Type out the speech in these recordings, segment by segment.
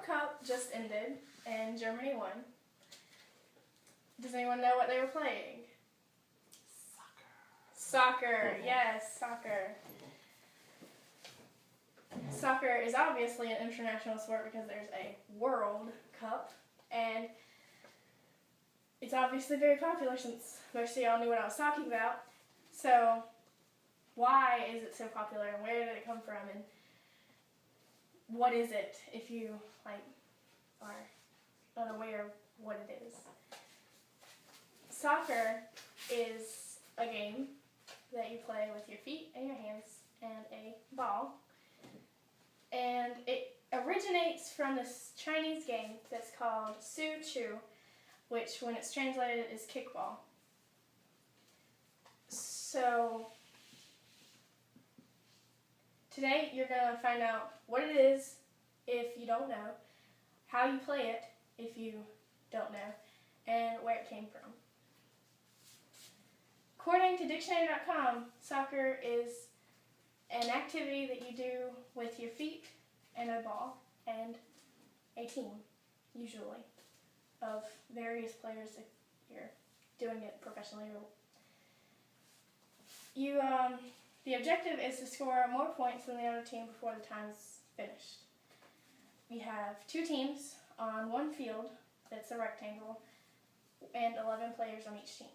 Cup just ended and Germany won. Does anyone know what they were playing? Soccer, yes, soccer. Soccer is obviously an international sport because there's a World Cup, and it's obviously very popular since most of y'all knew what I was talking about. So, why is it so popular, and where did it come from, and what is it if you are unaware of what it is? Soccer is a game that you play with your feet and your hands and a ball. And it originates from this Chinese game that's called Su Chu, which when it's translated is kickball. So today you're going to find out what it is if you don't know, how you play it if you don't know, and where it came from. According to dictionary.com, soccer is an activity that you do with your feet and a ball and a team, usually, of various players if you're doing it professionally. The objective is to score more points than the other team before the time is finished. We have 2 teams on one field that's a rectangle and 11 players on each team.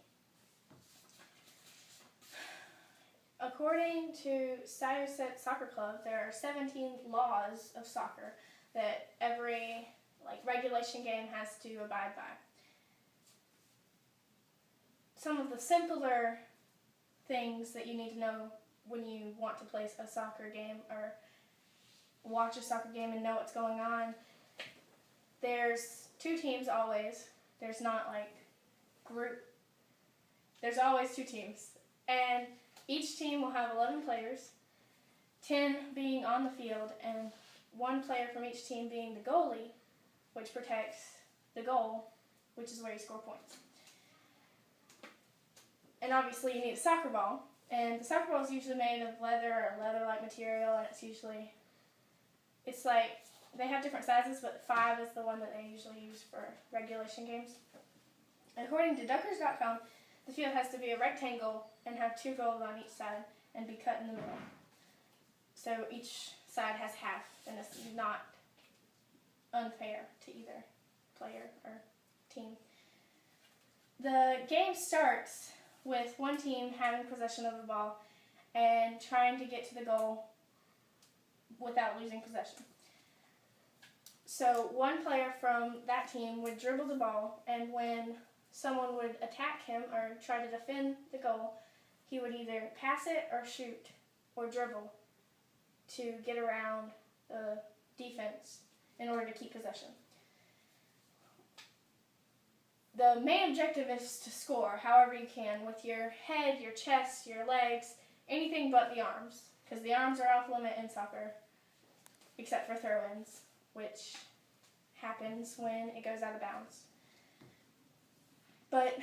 According to Sayoset Soccer Club, there are 17 laws of soccer that every regulation game has to abide by. Some of the simpler things that you need to know when you want to play a soccer game or watch a soccer game and know what's going on. There's 2 teams always. There's not group. There's always 2 teams. And each team will have 11 players, 10 being on the field, and 1 player from each team being the goalie, which protects the goal, which is where you score points. And obviously you need a soccer ball, and the soccer ball is usually made of leather or leather-like material, and they have different sizes, but 5 is the one that they usually use for regulation games. And according to Duckers.com, the field has to be a rectangle and have 2 goals on each side and be cut in the middle. So each side has half, and it's not unfair to either player or team. The game starts with one team having possession of the ball and trying to get to the goal without losing possession. So one player from that team would dribble the ball, and when someone would attack him or try to defend the goal, he would either pass it or shoot or dribble to get around the defense in order to keep possession. The main objective is to score however you can with your head, your chest, your legs, anything but the arms, because the arms are off limit in soccer, except for throw-ins, which happens when it goes out of bounds. But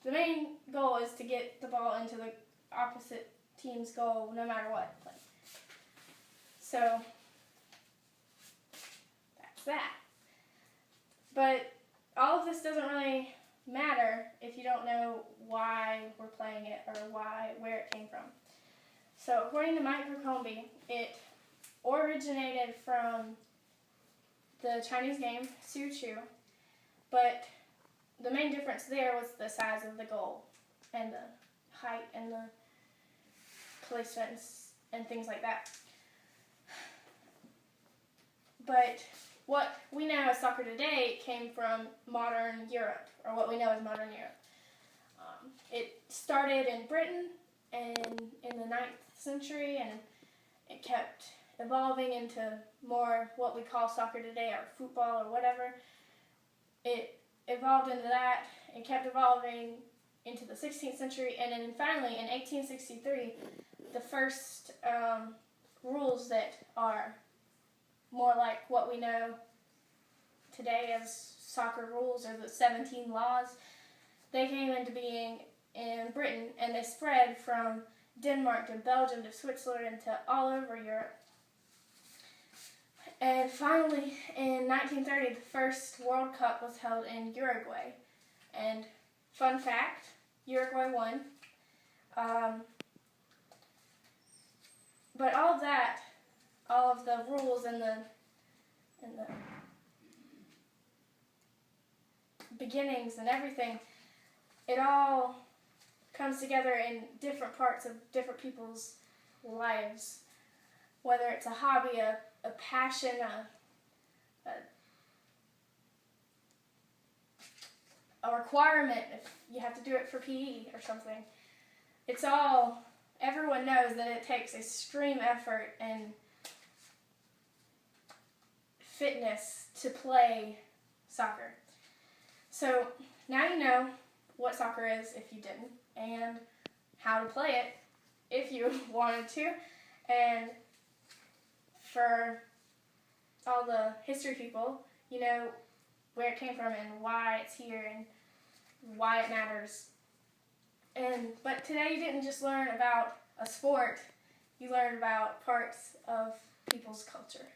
the main goal is to get the ball into the opposite team's goal no matter what. So that's that. But all of this doesn't really matter if you don't know why we're playing it or where it came from. So according to Mike Vercombe, it originated from the Chinese game Su Chu, but the main difference there was the size of the goal and the height and the placements and things like that. But what we know as soccer today came from modern Europe, or what we know as modern Europe. It started in Britain and in the 9th century, and it kept evolving into more what we call soccer today, or football, or whatever. It evolved into that and kept evolving into the 16th century, and then finally in 1863, the first rules that are more like what we know today as soccer rules, or the 17 laws, they came into being in Britain, and they spread from Denmark to Belgium to Switzerland to all over Europe. And finally, in 1930, the first World Cup was held in Uruguay. And fun fact, Uruguay won. But all of that, all of the rules and the beginnings and everything, it all comes together in different parts of different people's lives. Whether it's a hobby, a passion, a requirement, if you have to do it for PE or something. It's all, everyone knows that it takes extreme effort and fitness to play soccer. So now you know what soccer is if you didn't, and how to play it if you wanted to, and for all the history people, you know where it came from and why it's here and why it matters. But today you didn't just learn about a sport, you learned about parts of people's culture.